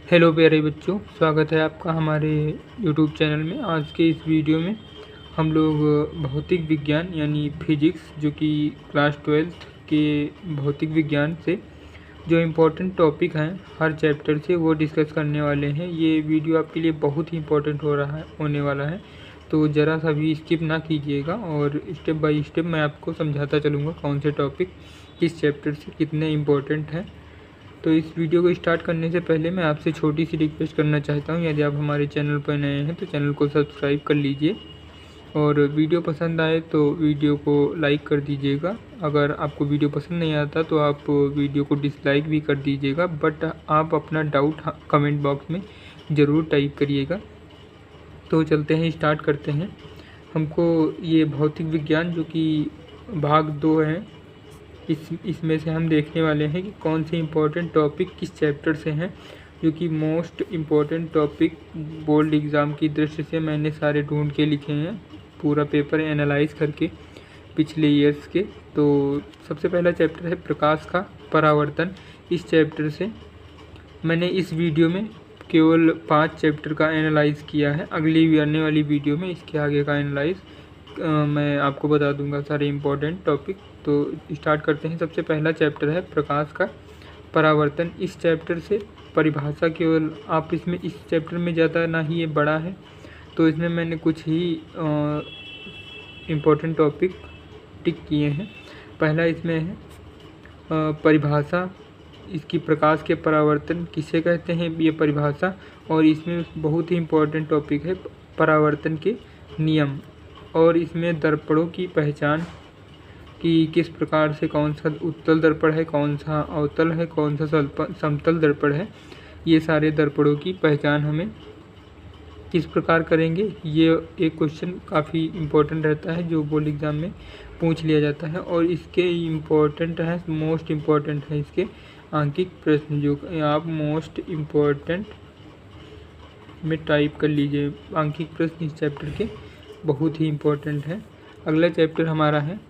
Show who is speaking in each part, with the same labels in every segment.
Speaker 1: Hello प्यारे बच्चों, स्वागत है आपका हमारे यूट्यूब चैनल में। आज के इस वीडियो में हम लोग भौतिक विज्ञान यानी फिजिक्स जो कि क्लास 12th के भौतिक विज्ञान से जो इम्पोर्टेंट टॉपिक हैं हर चैप्टर से वो डिस्कस करने वाले हैं। ये वीडियो आपके लिए बहुत ही इम्पोर्टेंट होने वाला है, तो ज़रा सा भी स्किप ना कीजिएगा और स्टेप बाय स्टेप मैं आपको समझाता चलूँगा कौन से टॉपिक किस चैप्टर से कितने इम्पोर्टेंट हैं। तो इस वीडियो को स्टार्ट करने से पहले मैं आपसे छोटी सी रिक्वेस्ट करना चाहता हूँ, यदि आप हमारे चैनल पर नए हैं तो चैनल को सब्सक्राइब कर लीजिए और वीडियो पसंद आए तो वीडियो को लाइक कर दीजिएगा। अगर आपको वीडियो पसंद नहीं आता तो आप वीडियो को डिसलाइक भी कर दीजिएगा, बट आप अपना डाउट कमेंट बॉक्स में ज़रूर टाइप करिएगा। तो चलते हैं, स्टार्ट करते हैं। हमको ये भौतिक विज्ञान जो कि भाग 2 है, इसमें से हम देखने वाले हैं कि कौन से इम्पोर्टेंट टॉपिक किस चैप्टर से हैं, जो कि most important topic board exam की दृष्टि से मैंने सारे ढूंढ के लिखे हैं, पूरा पेपर एनालाइज करके पिछले ईयर्स के। तो सबसे पहला चैप्टर है प्रकाश का परावर्तन। इस चैप्टर से मैंने इस वीडियो में केवल 5 चैप्टर का एनालाइज किया है। अगली आने वाली वीडियो में इसके आगे का एनालाइज मैं आपको बता दूंगा सारे इम्पोर्टेंट टॉपिक। तो स्टार्ट करते हैं। सबसे पहला चैप्टर है प्रकाश का परावर्तन। इस चैप्टर से परिभाषा केवल आप इसमें इस चैप्टर में ज़्यादा ना ही ये बड़ा है, तो इसमें मैंने कुछ ही इम्पोर्टेंट टॉपिक टिक किए हैं। पहला इसमें है परिभाषा, इसकी प्रकाश के परावर्तन किसे कहते हैं ये परिभाषा, और इसमें बहुत ही इम्पोर्टेंट टॉपिक है परावर्तन के नियम, और इसमें दर्पणों की पहचान कि किस प्रकार से कौन सा उत्तल दर्पण है, कौन सा अवतल है, कौन सा समतल दर्पण है, ये सारे दर्पणों की पहचान हमें किस प्रकार करेंगे। ये एक क्वेश्चन काफ़ी इम्पोर्टेंट रहता है जो बोर्ड एग्ज़ाम में पूछ लिया जाता है, और इसके इम्पोर्टेंट है, मोस्ट इम्पोर्टेंट है इसके आंकिक प्रश्न, जो आप मोस्ट इम्पोर्टेंट में टाइप कर लीजिए। आंकिक प्रश्न इस चैप्टर के बहुत ही इम्पोर्टेंट है। अगला चैप्टर हमारा है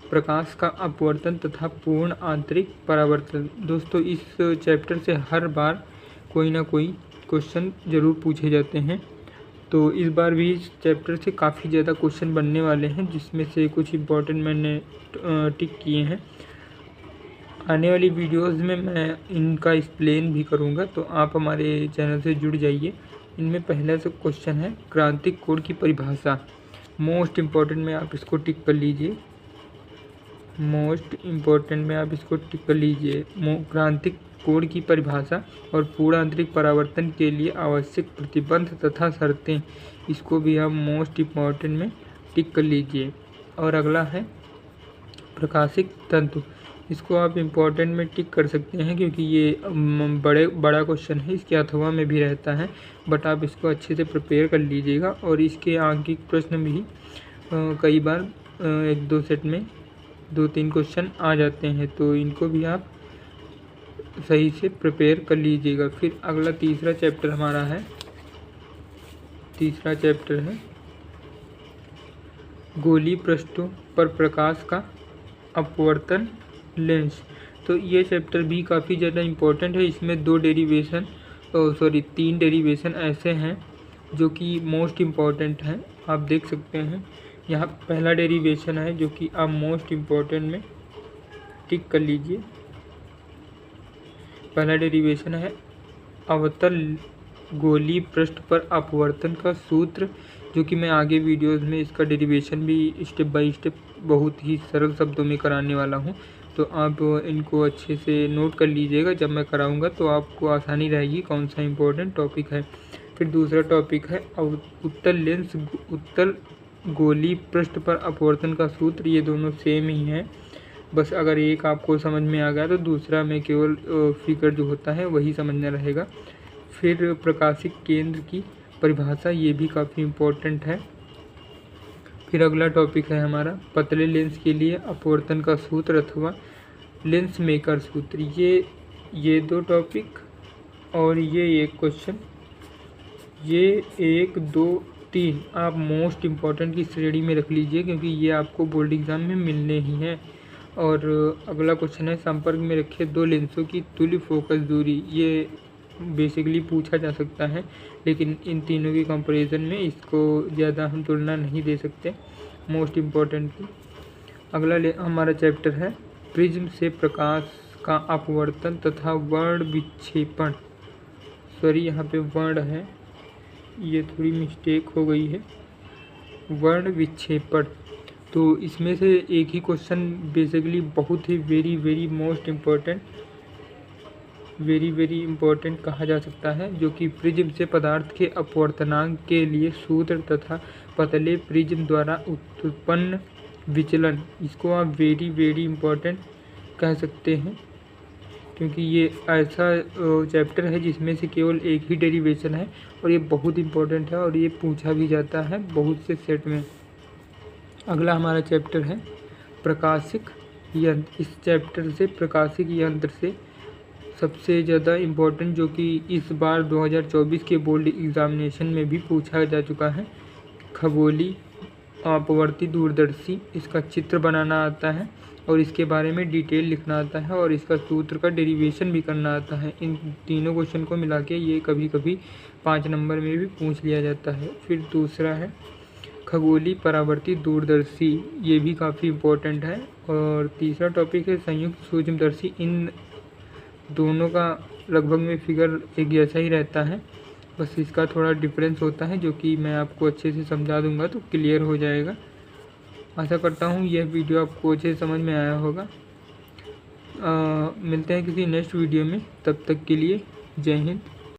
Speaker 1: प्रकाश का अपवर्तन तथा पूर्ण आंतरिक परावर्तन। दोस्तों, इस चैप्टर से हर बार कोई ना कोई क्वेश्चन ज़रूर पूछे जाते हैं, तो इस बार भी इस चैप्टर से काफ़ी ज़्यादा क्वेश्चन बनने वाले हैं, जिसमें से कुछ इम्पोर्टेंट मैंने टिक किए हैं। आने वाली वीडियोस में मैं इनका एक्सप्लेन भी करूंगा, तो आप हमारे चैनल से जुड़ जाइए। इनमें पहला से क्वेश्चन है क्रांतिक कोण की परिभाषा। मोस्ट इम्पोर्टेंट में आप इसको टिक कर लीजिए, मोस्ट इम्पोर्टेंट में आप इसको टिक कर लीजिए। क्रांतिक कोण की परिभाषा और पूर्ण आंतरिक परावर्तन के लिए आवश्यक प्रतिबंध तथा शर्तें, इसको भी आप मोस्ट इम्पोर्टेंट में टिक कर लीजिए। और अगला है प्रकाशिक तंतु, इसको आप इम्पोर्टेंट में टिक कर सकते हैं क्योंकि ये बड़ा क्वेश्चन है, इसके अथवा में भी रहता है, बट आप इसको अच्छे से प्रिपेयर कर लीजिएगा। और इसके आंकिक प्रश्न भी कई बार 1-2 सेट में 2-3 क्वेश्चन आ जाते हैं, तो इनको भी आप सही से प्रिपेयर कर लीजिएगा। फिर अगला तीसरा चैप्टर हमारा है, तीसरा चैप्टर है गोलीय पृष्ठों पर प्रकाश का अपवर्तन लेंस। तो ये चैप्टर भी काफ़ी ज़्यादा इम्पोर्टेंट है। इसमें 3 डेरिवेशन ऐसे हैं जो कि मोस्ट इम्पोर्टेंट हैं। आप देख सकते हैं यहाँ पहला डेरिवेशन है जो कि आप मोस्ट इम्पोर्टेंट में टिक कर लीजिए। पहला डेरिवेशन है अवतल गोलीय पृष्ठ पर अपवर्तन का सूत्र, जो कि मैं आगे वीडियोस में इसका डेरिवेशन भी स्टेप बाय स्टेप बहुत ही सरल शब्दों में कराने वाला हूँ, तो आप इनको अच्छे से नोट कर लीजिएगा। जब मैं कराऊंगा तो आपको आसानी रहेगी कौन सा इम्पोर्टेंट टॉपिक है। फिर दूसरा टॉपिक है उत्तल गोलीय पृष्ठ पर अपवर्तन का सूत्र। ये दोनों सेम ही हैं, बस अगर एक आपको समझ में आ गया तो दूसरा में केवल फिगर जो होता है वही समझना रहेगा। फिर प्रकाशिक केंद्र की परिभाषा, ये भी काफ़ी इम्पोर्टेंट है। फिर अगला टॉपिक है हमारा पतले लेंस के लिए अपवर्तन का सूत्र अथवा लेंस मेकर सूत्र। ये 2 टॉपिक और ये एक क्वेश्चन, ये 1, 2, 3 आप मोस्ट इम्पॉर्टेंट की श्रेणी में रख लीजिए क्योंकि ये आपको बोर्ड एग्ज़ाम में मिलने ही हैं। और अगला क्वेश्चन है संपर्क में रखे 2 लेंसों की तुल्य फोकस दूरी। ये बेसिकली पूछा जा सकता है, लेकिन इन तीनों के कंपैरिजन में इसको ज़्यादा हम तुलना नहीं दे सकते मोस्ट इम्पोर्टेंट की। अगला हमारा चैप्टर है प्रिज्म से प्रकाश का अपवर्तन तथा वर्ण विक्षेपण। सॉरी, यहाँ पे वर्ण है, ये थोड़ी मिस्टेक हो गई है, वर्ण विक्षेपण। तो इसमें से एक ही क्वेश्चन बेसिकली बहुत ही very very most important, very very important कहा जा सकता है, जो कि प्रिज्म से पदार्थ के अपवर्तनांक के लिए सूत्र तथा पतले प्रिज्म द्वारा उत्पन्न विचलन, इसको आप वेरी वेरी इम्पोर्टेंट कह सकते हैं, क्योंकि ये ऐसा चैप्टर है जिसमें से केवल एक ही डेरिवेशन है और ये बहुत इम्पोर्टेंट है और ये पूछा भी जाता है बहुत से सेट में। अगला हमारा चैप्टर है प्रकाशिक यंत्र। इस चैप्टर से प्रकाशिक यंत्र से सबसे ज़्यादा इम्पोर्टेंट, जो कि इस बार 2024 के बोर्ड एग्जामिनेशन में भी पूछा जा चुका है, खगोलीय अपवर्ती दूरदर्शी। इसका चित्र बनाना आता है और इसके बारे में डिटेल लिखना आता है और इसका सूत्र का डेरिवेशन भी करना आता है। इन तीनों क्वेश्चन को मिला के ये कभी कभी 5 नंबर में भी पूछ लिया जाता है। फिर दूसरा है खगोलीय परावर्ती दूरदर्शी, ये भी काफ़ी इम्पोर्टेंट है। और तीसरा टॉपिक है संयुक्त सूक्ष्मदर्शी। इन दोनों का लगभग में फिगर एक जैसा ही रहता है, बस इसका थोड़ा डिफरेंस होता है, जो कि मैं आपको अच्छे से समझा दूंगा तो क्लियर हो जाएगा। आशा करता हूँ यह वीडियो आपको अच्छे से समझ में आया होगा। मिलते हैं किसी नेक्स्ट वीडियो में, तब तक के लिए जय हिंद।